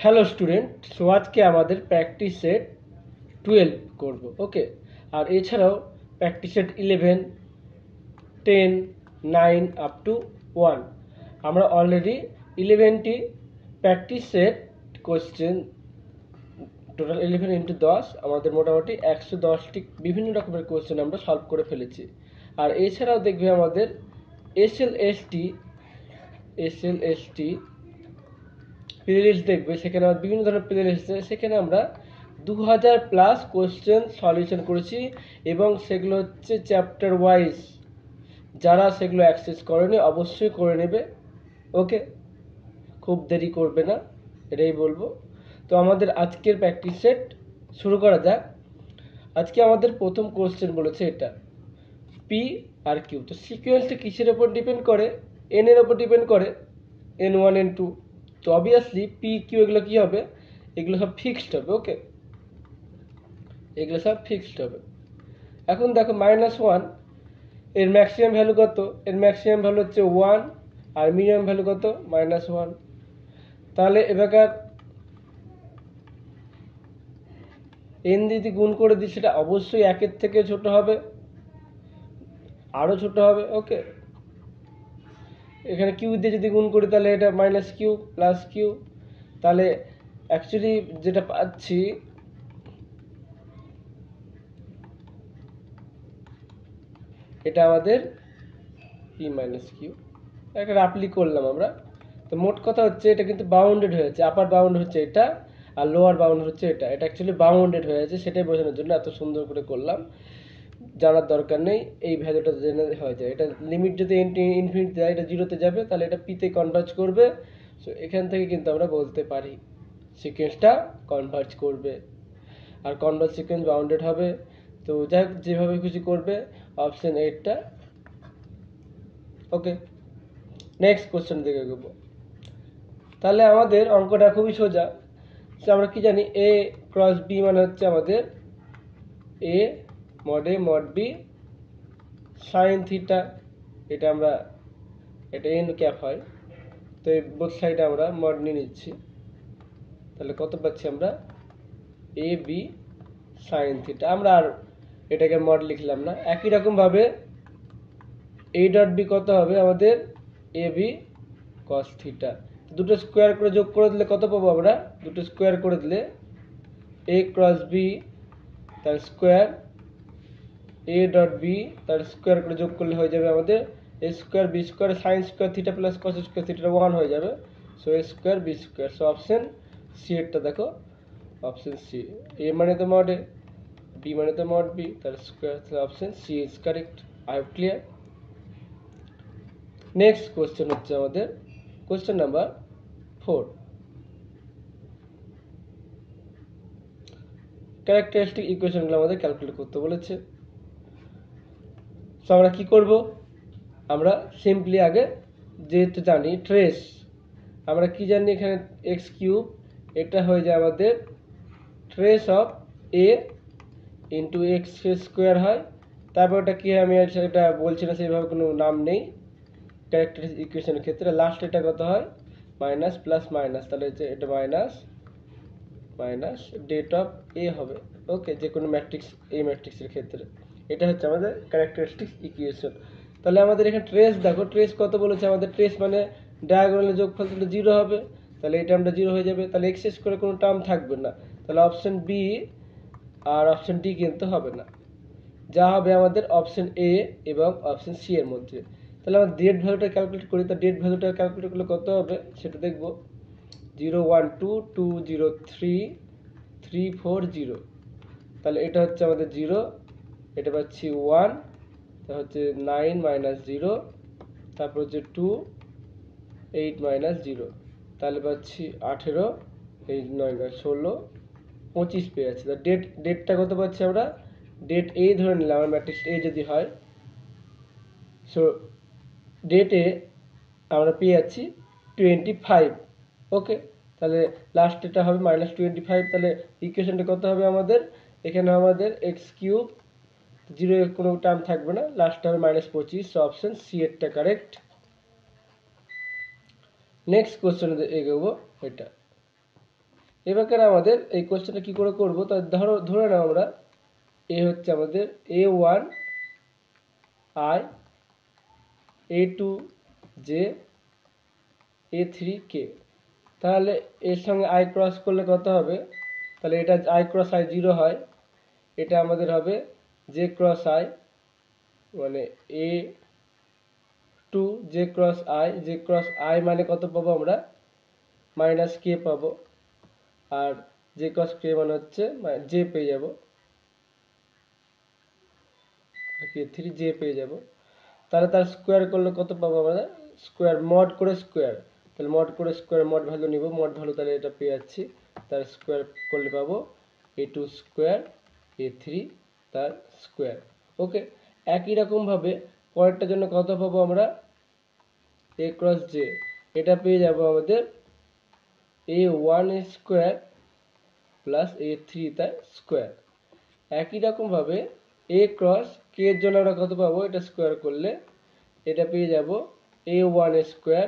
Hello student, so আজকে আমাদের practice set 12 করব। ওকে, আর এছাড়াও প্র্যাকটিস সেট 11, 10, 9 আপ টু 1 আমরা অলরেডি 11টি practice set question, total 11 into 10 আমাদের মোটামুটি 110টি বিভিন্ন রকমের কোশ্চেন আমরা সলভ করে ফেলেছি। আর এছাড়াও দেখবে আমাদের এসএলএসটি প্লেলিস্ট দেখবে, সেখানে আমার বিভিন্ন ধরনের প্লেলিস্ট আছে। সেখানে আমরা 2000+ কোশ্চেন সলিউশন করেছি এবং সেগুলো হচ্ছে চ্যাপ্টার ওয়াইজ। যারা সেগুলো অ্যাক্সেস করেনি অবশ্যই করে নেবে। ওকে, খুব দেরি করবে না, এটাই বলবো। তো আমাদের আজকের প্র্যাকটিস সেট শুরু করা যাক। আজকে আমাদের প্রথম কোশ্চেন বলেছে এটা পি আর কিউ। তো সিকোয়েন্সটা কিসের ওপর ডিপেন্ড করে? এন এর ওপর ডিপেন্ড করে, N1 N2। তো অবভিয়াসলি পি কিউ এগুলো কি হবে? এগুলো সব ফিক্সড হবে। ওকে, এগুলো সব ফিক্সড হবে। এখন দেখো -1 এর ম্যাক্সিমাম ভ্যালু কত? এর ম্যাক্সিমাম ভ্যালু হচ্ছে 1 আর মিনিমাম ভ্যালু কত? -1। তাহলে এবার এন যদি গুণ করে দিই সেটা অবশ্যই 1-এর থেকে ছোট হবে, আরও ছোট হবে। ওকে, এখানে কিউ দিয়ে যদি গুণ করি তাহলে এটা -কিউ প্লাস কিউ। তাহলে অ্যাকচুয়ালি যেটা পাচ্ছি, এটা আমাদের পি মাইনাস কিউ। একটা রাফলি করলাম আমরা। তো মোট কথা হচ্ছে এটা কিন্তু বাউন্ডেড হয়েছে। আপার বাউন্ড হচ্ছে এটা আর লোয়ার বাউন্ড হচ্ছে এটা। এটা অ্যাকচুয়ালি বাউন্ডেড হয়েছে, সেটাই বোঝানোর জন্য এত সুন্দর করে করলাম। জানার দরকার নেই, এই ভ্যালুটা জেনে হয়ে যায়। এটা লিমিট যদি ইনফিনিটি যায়, এটা জিরোতে যাবে, তাহলে এটা পিতে কনভার্জ করবে। সো এখান থেকে কিন্তু আমরা বলতে পারি সিকোয়েন্সটা কনভার্জ করবে। আর কনভার্জ সিকোয়েন্স বাউন্ডেড হবে। তো যাই হোক, যেভাবে খুশি করবে। অপশন 8টা। ওকে, নেক্সট কোশ্চেন দিকে এগোবো। তাহলে আমাদের অঙ্কটা খুবই সোজা। আমরা কি জানি? এ ক্রস বি মানে হচ্ছে আমাদের A mod B sine theta. এটা আমরা, এটা এন ক্যাপ হয়। তো এই বোথ সাইডে আমরা মড নিয়ে নিচ্ছি। তাহলে কত পাচ্ছি আমরা? A B sine theta. আমরা আর এটাকে মড লিখলাম না। একই রকম ভাবে এ ডট বি কত হবে আমাদের? A B cos theta. দুটো স্কোয়ার করে যোগ করে দিলে কত পাবো আমরা? দুটো স্কোয়ার করে দিলে এ ক্রস বি তার স্কোয়ার, এ ডট বি তার স্কোয়ার করে যোগ করলে হয়ে যাবে আমাদের A square B square sine square theta plus cos square theta 1 হয়ে যাবে। So A square B square. So option C এরটা দেখো, অপশন সি। এ মানে তো মড এ, বি মানে তো মড বি, তার square. Option C is correct. I have clear. Next question হচ্ছে আমাদের কোশ্চেন নাম্বার 4। ক্যারেক্টারিস্টিক ইকুয়েশনগুলো আমাদের ক্যালকুলেট করতে বলেছে। সো আমরা কি করব? আমরা সিম্পলি আগে যেহেতু জানি ট্রেস, আমরা কি জানি এখানে এক্স কিউব, এটা হয়ে যায় আমাদের trace of A into x square হয়। তারপর ওটা কি হয় আমি এটা বলছি না, সেইভাবে কোনো নাম নেই ক্যারেক্টারিস্টিক ইকুয়েশনের ক্ষেত্রে। লাস্ট এটা কত হয়? মাইনাস প্লাস মাইনাস, তাহলে হচ্ছে এটা মাইনাস ডেট অফ এ হবে। ওকে, যে কোনো ম্যাট্রিক্স, এই ম্যাট্রিক্সের ক্ষেত্রে এটা হচ্ছে আমাদের ক্যারেক্টারিস্টিক ইকুয়েশন। তাহলে আমাদের এখানে ট্রেস দেখো, ট্রেস কত বলেছে আমাদের? ট্রেস মানে ডায়াগোনালের যোগফল, তাহলে 0 হবে। তাহলে এই টার্মটা 0 হয়ে যাবে। তাহলে এক্সেস করে কোনো টার্ম থাকবে না। তাহলে অপশন বি আর অপশন ডি কিন্তু হবে না। যা হবে আমাদের অপশন এ এবং অপশন সি এর মধ্যে। তাহলে আমরা ডেট ভ্যালুটা ক্যালকুলেট করি। তো ডেট ভ্যালুটা ক্যালকুলেট করলে কত হবে সেটা দেখবো। 0 1 2 2 0 3 3 4 0। তাহলে এটা হচ্ছে আমাদের 0, এটা পাচ্ছি 1, তা হচ্ছে 9 মাইনাস 0, তারপর হচ্ছে 2 8 মাইনাস 0, তাহলে পাচ্ছি 18, এই 9 16 25 পেয়ে যাচ্ছে। তা ডেটটা কত পাচ্ছি আমরা? ডেট এ ধরে নিলাম, আমার ম্যাট্রিক্স এ যদি হয়। সো ডেট এ আমরা পেয়ে যাচ্ছি 25। ওকে, তাহলে লাস্ট এটা হবে -25। তাহলে ইকুয়েশনটা কত হবে আমাদের? এখানে আমাদের এক্স কিউব, 0 এর কোনো টার্ম থাকবে না, লাস্ট হবে -25। সো অপশন সি এরটা কারেক্ট। নেক্সট কোশ্চেনে এগোবো এটা। এবার আমাদের এই কোশ্চেনটা কি করে করব, তা ধরে নাও আমরা এ হচ্ছে আমাদের A1 I, A2 J, A3 K। তাহলে এর সঙ্গে I ক্রস করলে কত হবে, তাহলে এটা I ক্রস I 0 হয়, এটা আমাদের হবে J ক্রস I, মানে A2 J cross I, J cross I মানে কত পাবো আমরা, মাইনাস K পাবো, আর J ক্রস K মানে হচ্ছে J পেয়ে যাবো, K3 J পেয়ে যাবো। তাহলে তার স্কোয়ার করলে কত পাবো আমরা, স্কোয়ার মড করে স্কোয়ার, তাহলে মড করে স্কোয়ার মড ভ্যালু নিব, মড ভ্যালু তাহলে এটা পেয়ে যাচ্ছি, তার স্কোয়ার করলে পাবো A2 স্কোয়ার A3 তার স্কোয়ার। ওকে, একই রকমভাবে পরেরটার জন্য কত পাবো আমরা, A ক্রস J, এটা পেয়ে যাবো আমাদের A1 স্কোয়ার প্লাস A3 তার স্কোয়ার। একই রকমভাবে A ক্রস K এর জন্য আমরা কত পাবো, এটা স্কোয়ার করলে এটা পেয়ে যাব A1 স্কোয়ার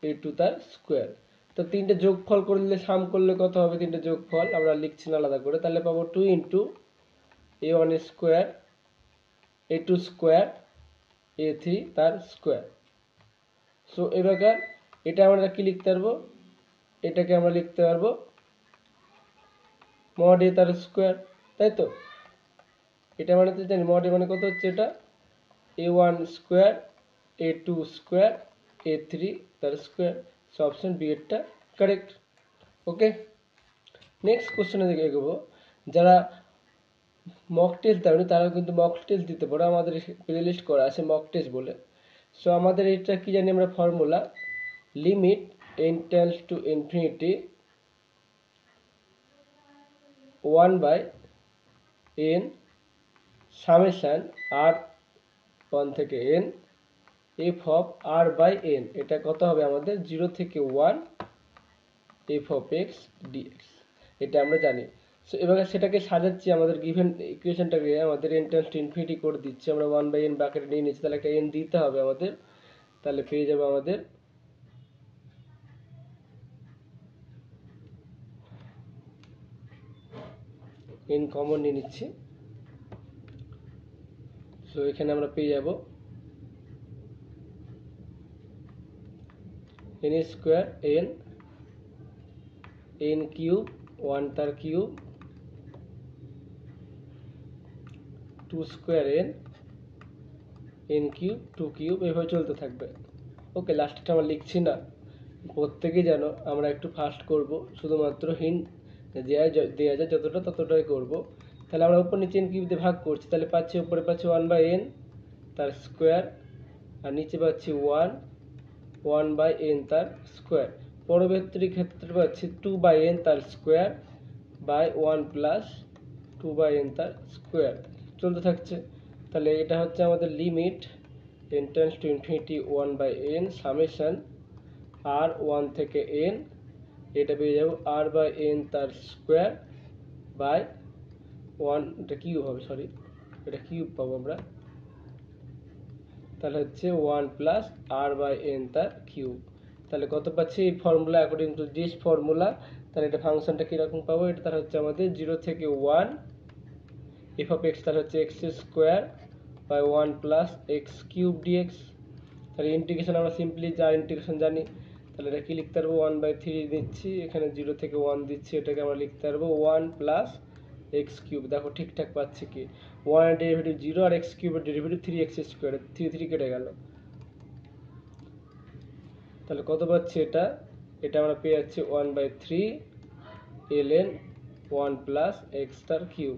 A2 তার স্কোয়ার। তো তিনটে যোগফল করলে সাম করলে কত হবে, তিনটে যোগফল আমরা লিখছি না আলাদা করে, তাহলে পাবো 2 into A1 square A2 square A3 তার স্কোয়ার। সো এবার এটা আমরা কি লিখতে পারবো, এটাকে আমরা লিখতে পারবো মড A তার স্কোয়ার, তাই তো। এটা মানে তো জানি মড A মানে কত হচ্ছে, এটা A1 square A2 square A3 তার স্কোয়ার। সো অপশন বি এরটা কারেক্ট। ওকে, নেক্সট কোশ্চেনে দিকে এগোবো। যারা মক টেস্ট দেয়নি তারাও কিন্তু মক টেস্ট দিতে পারো, আমাদের প্লে লিস্ট করা আছে মক টেস্ট বলে। সো আমাদের এটা কি জানি আমরা, formula limit n tends to infinity 1/n summation r1 থেকে n f of r/n, এটা কত হবে আমাদের 0 থেকে 1 f of x dx, এটা আমরা জানি। সো এবার সেটাকে সাজাচ্ছি, আমাদের গিভেন ইকুয়েশনটাকে আমাদের n টেন্ডস টু ইনফিনিটি করে দিচ্ছি, আমরা 1/n ব্র্যাকেটে নিয়ে নিচ্ছি, তাহলে একটা n দিতে হবে আমাদের, তাহলে পেয়ে যাবে আমাদের n কমন নিয়ে নিচ্ছি। সো এখানে আমরা পেয়ে যাব n স্কোয়ার n কিউব 1 তার cube 2 square n cube 2 cube, এভাবে চলতে থাকবে। ওকে, লাস্টটা আমরা লিখছি না, প্রত্যেকেই জানো আমরা একটু ফাস্ট করব, শুধুমাত্র হিন্ট দেওয়া যায় যতটা ততটাই করব। তাহলে আমরা উপর নিচে n কিউব দিয়ে ভাগ করছি, তাহলে পাচ্ছি উপরে পাচ্ছি 1/n তার স্কোয়ার, আর নিচে পাচ্ছি 1/n তার স্কোয়ার। পরবর্তী ক্ষেত্রে পাচ্ছি 2/n তার স্কোয়ার বাই 1 প্লাস 2/n তার স্কোয়ার, চলতে থাকছে। তাহলে এটা হচ্ছে আমাদের limit n tends to infinity 1/n summation r1 থেকে n, এটা পেয়ে যাবো r/n তার স্কোয়ার বাই 1, এটা কিউব হবে, সরি এটা কিউব পাবো আমরা, তাহলে হচ্ছে 1 প্লাস r/n তার কিউব। তাহলে কত পাচ্ছি, এই formula according to this formula, তাহলে এটা ফাংশনটা কীরকম পাবো, এটা তার হচ্ছে আমাদের 0 থেকে 1 f of x তার হচ্ছে x square by 1 plus x cube dx। তাহলে ইন্টিগ্রেশন আমরা সিম্পলি যা ইন্টিগ্রেশন জানি, তাহলে এটা কি লিখতে পারবো, 1/3 দিচ্ছি, এখানে 0 থেকে 1 দিচ্ছি, এটাকে আমরা লিখতে পারবো 1 প্লাস এক্স কিউব। দেখো ঠিকঠাক পাচ্ছি কি, 1 এর ডেরিভেটিভ 0 আর এক্স কিউবের ডেরিভেটিভ 3x স্কোয়ার, 3 কেটে গেল, তাহলে কত পাচ্ছি এটা, এটা আমরা পেয়ে যাচ্ছি 1/3 ln 1 প্লাস এক্স তার কিউব,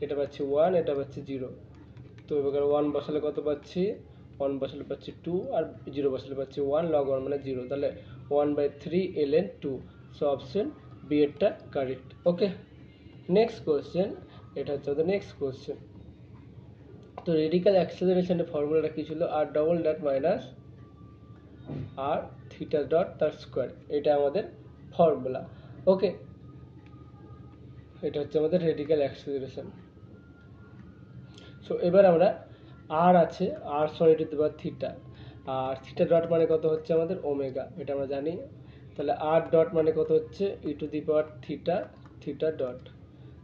এটা পাচ্ছি 1, এটা পাচ্ছি 0। তো এবার 1 বসালে কত পাচ্ছি, 1 বসালে পাচ্ছি 2, আর 0 বসালে পাচ্ছি 1, log 1 মানে 0, তাহলে 1/3 ln 2। সো অপশন বি এরটা কারেক্ট। ওকে, নেক্সট কোশ্চেন, এটা হচ্ছে আমাদের নেক্সট কোশ্চেন। তো রেডিক্যাল অ্যাক্সেলারেশনের ফর্মুলাটা কি ছিল, R double dot minus R theta dot তার স্কোয়ার, এটা আমাদের ফর্মুলা। ওকে, এটা হচ্ছে আমাদের রেডিক্যাল অ্যাক্সেলারেশন। সো এবার আমরা আর আছে, R sorry to the power theta, R theta dot মানে কত হচ্ছে আমাদের ওমেগা, এটা আমরা জানি। তাহলে আর ডট মানে কত হচ্ছে E to the power theta theta dot,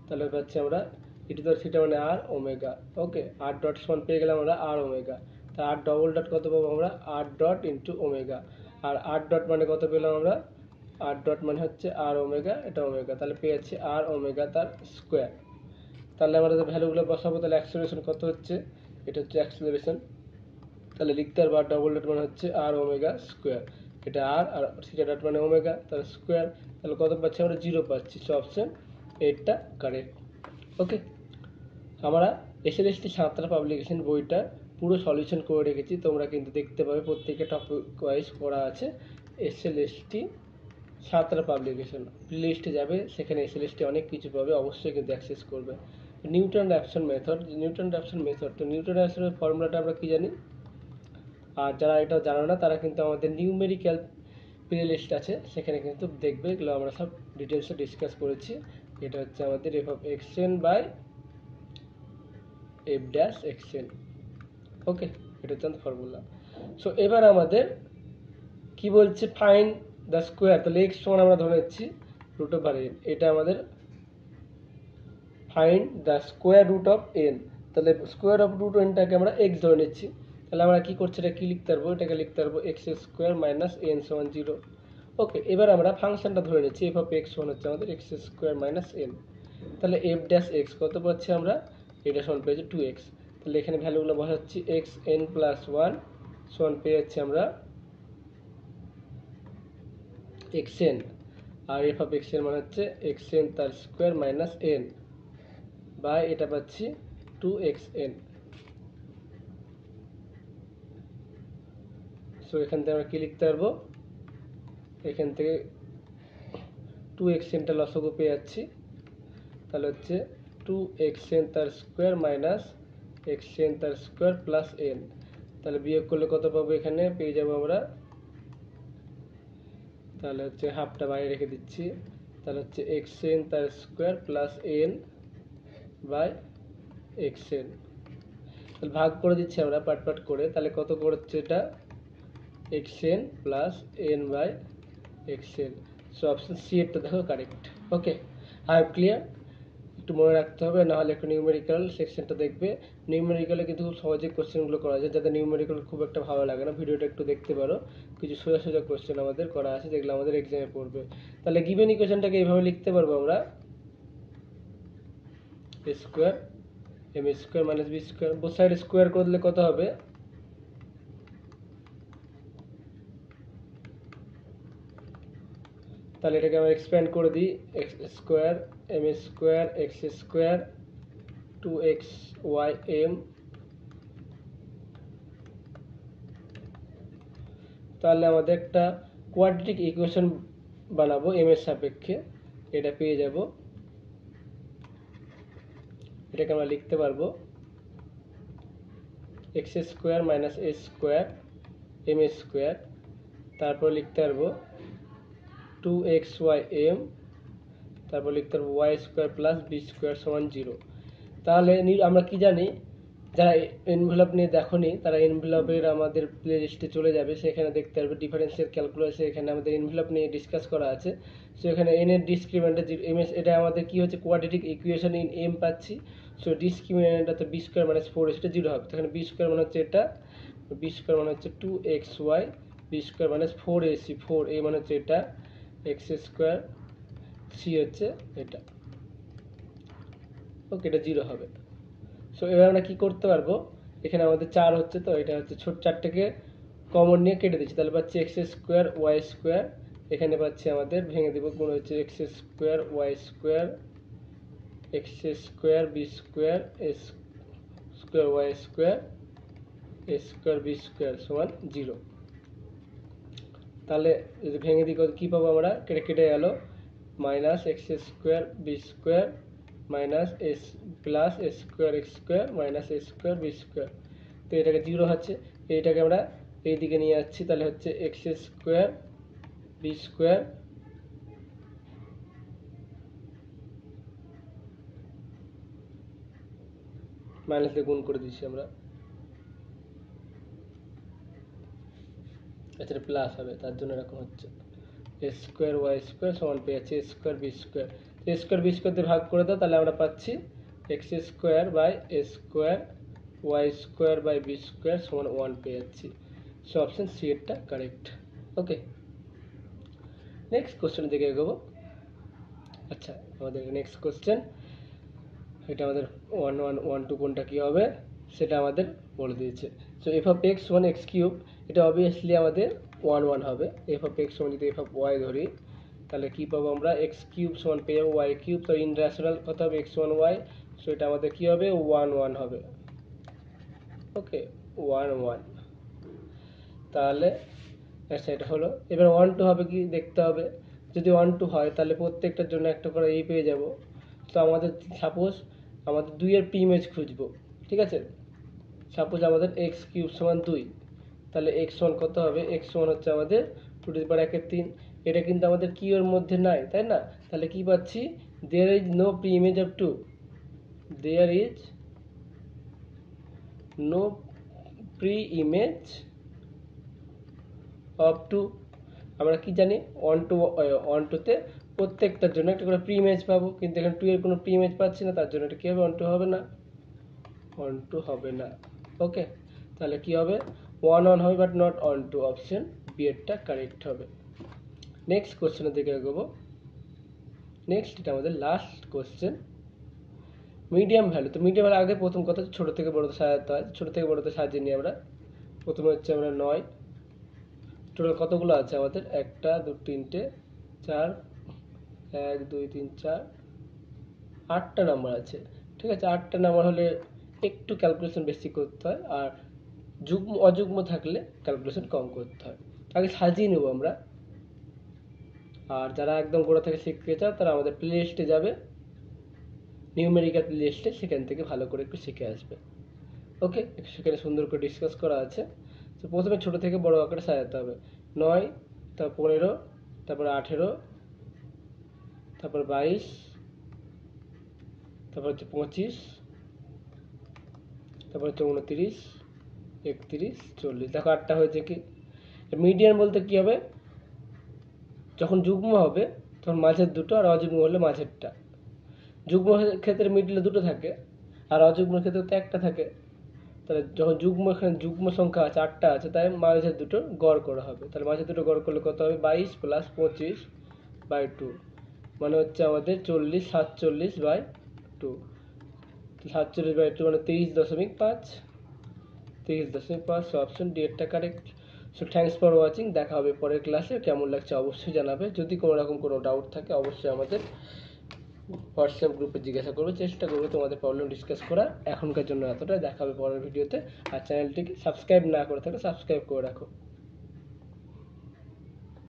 তাহলে পাচ্ছি আমরা ই টু দি পাওয়ার থিটা মানে আর ওমেগা। ওকে, আর ডট সমান পেয়ে গেলাম আমরা আর ওমেগা। তা আর ডবল ডট কত পাবো আমরা আর ডট ইন্টু ওমেগা, আর আর ডট মানে কত পেলাম আমরা আর ডট মানে হচ্ছে আর ওমেগা, এটা ওমেগা, তাহলে পেয়ে যাচ্ছি আর ওমেগা তার স্কোয়ার। তাহলে আমরা যে ভ্যালুগুলো বসাবো, তাহলে অ্যাক্সেলারেশন কত হচ্ছে, এটা হচ্ছে অ্যাক্সেলারেশন, তাহলে লিখতে পারবো আর ডবল ডট মানে হচ্ছে আর ওমেগা স্কোয়ার, এটা আর থিটা ডট মানে ওমেগা তার স্কোয়ার, তাহলে কত পাচ্ছি আমরা 0 পাচ্ছি। সো অপশন এইটটা কারেক্ট। ওকে, আমরা এসএলএসটি সাঁতরা পাবলিকেশন বইটা পুরো সলিউশন করে রেখেছি, তোমরা কিন্তু দেখতে পাবে প্রত্যেকটা টপিক ওয়াইজ করা আছে। এসএলএসটি সাঁতরা পাবলিকেশন প্লেলিস্টে যাবে, সেখানে এসএলএসটি অনেক কিছু পাবে, অবশ্যই কিন্তু অ্যাক্সেস করবে। Newton Raphson method, Newton Raphson method, তো নিউটন র্যাপসনের ফর্মুলাটা আমরা কি জানি, আর যারা এটা জানো না তারা কিন্তু আমাদের নিউমেরিক্যাল প্লে লিস্ট আছে, সেখানে কিন্তু দেখবে, এগুলো আমরা সব ডিটেলসে ডিসকাস করেছি। এটা হচ্ছে আমাদের F of X N by F dash X N. Okay, এটা হচ্ছে আমাদের ফর্মুলা। সো এবার আমাদের কি বলছে, ফাইন দ্য স্কোয়ার, তাহলে এক্স সমান আমরা ধরে নিচ্ছি রুট ওভার এন, এটা আমাদের find the square root of N, তাহলে স্কোয়ার অফ রুট এনটাকে আমরা এক্স ধরে নিচ্ছি, তাহলে আমরা কি করছি, এটা কি লিখতে পারবো, এটাকে লিখতে পারবো এক্স স্কোয়ার মাইনাস এন সমান 0। ওকে, এবার আমরা ফাংশনটা ধরে নিচ্ছি এফ অফ এক্স সমান হচ্ছে আমাদের এক্স স্কোয়ার মাইনাস এন, তাহলে এফ ড্যাশ এক্স কত পাচ্ছি আমরা, এটা সমান পেয়েছি 2x, তাহলে এখানে ভ্যালুগুলো বসাচ্ছি এক্স এন প্লাস 1 সমান পেয়ে যাচ্ছি আমরা এক্স এন, আর এফ অফ এক্স এর মানে হচ্ছে এক্স এন তার স্কোয়ার মাইনাস এন বাই এটা পাচ্ছি 2xn। সো এখান থেকে আমরা কি লিখতে পারবো, এখান থেকে 2xnটা লসাগু পেয়ে যাচ্ছি, তাহলে হচ্ছে 2xn তার স্কোয়ার মাইনাস xn তার স্কোয়ার প্লাস n, তাহলে বিয়োগ করলে কত পাবো, এখানে পেয়ে যাবো আমরা, তাহলে হচ্ছে হাফটা বাইরে রেখে দিচ্ছি, তাহলে হচ্ছে xn তার square plus n by xn, তাহলে ভাগ করে দিচ্ছি আমরা পার্ট পার্ট করে, তাহলে কত করছে এটা xn plus n by xn। So option C এরটা দেখো correct. Okay, I have clear, একটু মনে রাখতে হবে, নাহলে একটু নিউমেরিক্যাল সেকশনটা দেখবে, নিউমেরিক্যালে কিন্তু খুব সহজে কোশ্চেনগুলো করা যায়, যাদের নিউমেরিক্যাল খুব একটা ভালো লাগে না ভিডিওটা একটু দেখতে পারো, কিছু সোজা সোজা কোশ্চেন আমাদের করা আছে যেগুলো আমাদের এক্সামে পড়বে। তাহলে গিভেন ইকুয়েশনটাকে এইভাবে লিখতে পারবো আমরা, A square M square minus B square, both side square করলে কত হবে, তাহলে এটাকে আমরা এক্সপ্যান্ড করে দিই X square M square X square 2xym, তাহলে আমাদের একটা কোয়াড্রেটিক ইকুয়েশন বানাবো এম এর সাপেক্ষে, এটা পেয়ে যাব, এটাকে আমরা লিখতে পারবো X square minus A square M square, তারপর লিখতে পারবো 2xym, তারপর লিখতে পারবো Y square plus B square সমান 0। তাহলে আমরা কি জানি, যারা এনভেলপ নিয়ে দেখোনি তারা এনভেলপের আমাদের প্লে লিস্টে চলে যাবে, সেখানে দেখতে পারবে ডিফারেন্সিয়াল ক্যালকুলাসে, এখানে আমাদের এনভেলপ নিয়ে ডিসকাস করা আছে। সো এখানে এন এর ডিসক্রিমিনেন্ট এম এস, এটা আমাদের কি হচ্ছে কোয়াড্রেটিক ইকুয়েশন ইন এম পাচ্ছি, সো ডিসক্রিমিনেন্টটা তো বি স্কোয়ার মাইনাস 4 সেটা 0 হবে, এখানে বি স্কোয়ার মানে হচ্ছে এটা, বি স্কোয়ার মানে হচ্ছে 2xy, B square minus 4ac, 4a মানে হচ্ছে এটা, এক্স স্কোয়ার, সি হচ্ছে এটা। ওকে, এটা 0 হবে। সো এবার আমরা কি করতে পারবো, এখানে আমাদের 4 হচ্ছে, তো এটা হচ্ছে ছোট 4টাকে কমন নিয়ে কেটে দিচ্ছি, তাহলে পাচ্ছি এক্স স্কোয়ার ওয়াই স্কোয়ার, এখানে পাচ্ছি আমাদের ভেঙে দেবো, গুণ হচ্ছে X square Y square X square B square S square Y square A square B square সমান 0। তাহলে যদি ভেঙে দিই কী পাবো আমরা, কেটে কেটে গেল, minus X square B square minus S plus A square X square minus A square B square, তো এটাকে 0 হচ্ছে, এইটাকে আমরা এই দিকে নিয়ে যাচ্ছি, তাহলে হচ্ছে X square B square minus দিয়ে গুণ করে দিচ্ছি আমরা, আচ্ছা প্লাস হবে তার জন্য এরকম হচ্ছে, এ স্কোয়ার ওয়াই স্কোয়ার সমান পেয়ে যাচ্ছি A square B square. A square B square দিয়ে ভাগ করে দাও, তাহলে আমরা পাচ্ছি X square by A square Y square by B square সমান 1 পেয়ে যাচ্ছি। সো অপশন সি এরটা কারেক্ট। ওকে, নেক্সট কোশ্চেনের দিকে এগোবো। আচ্ছা, আমাদের নেক্সট কোশ্চেন, এটা আমাদের 1 1 1 2 কোনটা কী হবে সেটা আমাদের বলে দিয়েছে। So F of x one x cube, এটা অবভিয়াসলি আমাদের 1 1 হবে। এফ অফ এক্স ওয়ান যদি এফ অফ ওয়াই ধরি, তাহলে কী পাবো আমরা, এক্স কিউব সমান পেয়ে যাবো ওয়াই কিউব। তো ইন রেশনাল কত হবে, এক্স ওয়ান ওয়াই। সো এটা আমাদের কী হবে, 1 1 হবে। ওকে, 1 1। তাহলে আচ্ছা, এটা হলো। এবার 1 2 হবে কি দেখতে হবে। যদি 1 2 হয় তাহলে প্রত্যেকটার জন্য একটা করে এই পেয়ে যাব। তো আমাদের সাপোজ আমাদের 2 এর প্রি ইমেজ খুঁজবো, ঠিক আছে। সাপোজ আমাদের এক্স কিউব সমান 2, তাহলে এক্স ওয়ান কত হবে, এক্স ওয়ান হচ্ছে আমাদের 2 টু দি পাওয়ার 1/3। এটা কিন্তু আমাদের কিউর মধ্যে নাই, তাই না। তাহলে কি পাচ্ছি, there is no pre image of 2, there is no pre image of 2। আমরা কি জানি, 1 2 তে প্রত্যেকটার জন্য একটা করে প্রি ইমেজ পাবো, কিন্তু এখানে 2 এর কোনো প্রি ইমেজ পাচ্ছি না, তার জন্য এটা কি হবে, 1 2 হবে না, 1 2 হবে না। ওকে, তাহলে কি হবে, 1 1 হবে বাট নট 1 2। অপশন বি এরটা কারেক্ট হবে। নেক্সট কোশ্চেনের দিকে এগোবো। নেক্সট, এটা আমাদের লাস্ট কোশ্চেন, মিডিয়াম ভ্যালু। তো মিডিয়াম ভ্যালু আগে প্রথম কথা ছোট থেকে বড়তে সাজাতে হয়, ছোট থেকে বড়তে সাজিয়ে নিই আমরা। প্রথমে হচ্ছে আমরা 9, টোটাল কতগুলো আছে আমাদের, 1 2 3 4, 1 2 3 4, 8টা নাম্বার আছে, ঠিক আছে। 8টা নাম্বার হলে একটু ক্যালকুলেশন বেশি করতে হয়, আর যুগ্ম অযুগ্ম থাকলে ক্যালকুলেশন কম করতে হয়। আগে সাজিয়ে নেব আমরা। আর যারা একদম গোড়া থেকে শিখতে চাও তারা আমাদের প্লে লিস্টে যাবে, নিউমেরিক্যাল প্লে লিস্টে, সেখান থেকে ভালো করে একটু শিখে আসবে। ওকে, সেখানে সুন্দর করে ডিসকাস করা আছে। তো প্রথমে ছোট থেকে বড় আকারে সাজাতে হবে। 9, তারপর 15, তারপর 18, তারপর 22, তারপর হচ্ছে 25, তারপর হচ্ছে 29, 31, 40। দেখো 8টা হয়েছে কি। মিডিয়ান বলতে কি হবে, যখন যুগ্ম হবে তখন মাঝের দুটো, আর অযুগ্ম হলে মাঝেরটা। যুগ্ম ক্ষেত্রে মিডলে দুটো থাকে, আর অযুগ্ম ক্ষেত্রে তো একটা থাকে। তাহলে যখন যুগ্ম, এখানে যুগ্ম সংখ্যা আছে 8টা আছে, তাই মাঝের দুটো গড় করা হবে। তাহলে মাঝের দুটো গড় করলে কত হবে, 22 + 25/2, মানে হচ্ছে আমাদের 40 47/2। 47/2 মানে 23.5, 23.5। অপশন ডি এরটা correct. So thanks for watching, দেখা হবে পরের ক্লাসে। কেমন লাগছে অবশ্যই জানাবে। যদি কোনো রকম কোনো ডাউট থাকে অবশ্যই আমাদের হোয়াটসঅ্যাপ গ্রুপে জিজ্ঞাসা করবে, চেষ্টা করবো তোমাদের প্রবলেম ডিসকাস করা। এখনকার জন্য এতটাই, দেখা হবে পরের ভিডিওতে। আর চ্যানেলটিকে সাবস্ক্রাইব না করে থাকলে সাবস্ক্রাইব করে রাখো।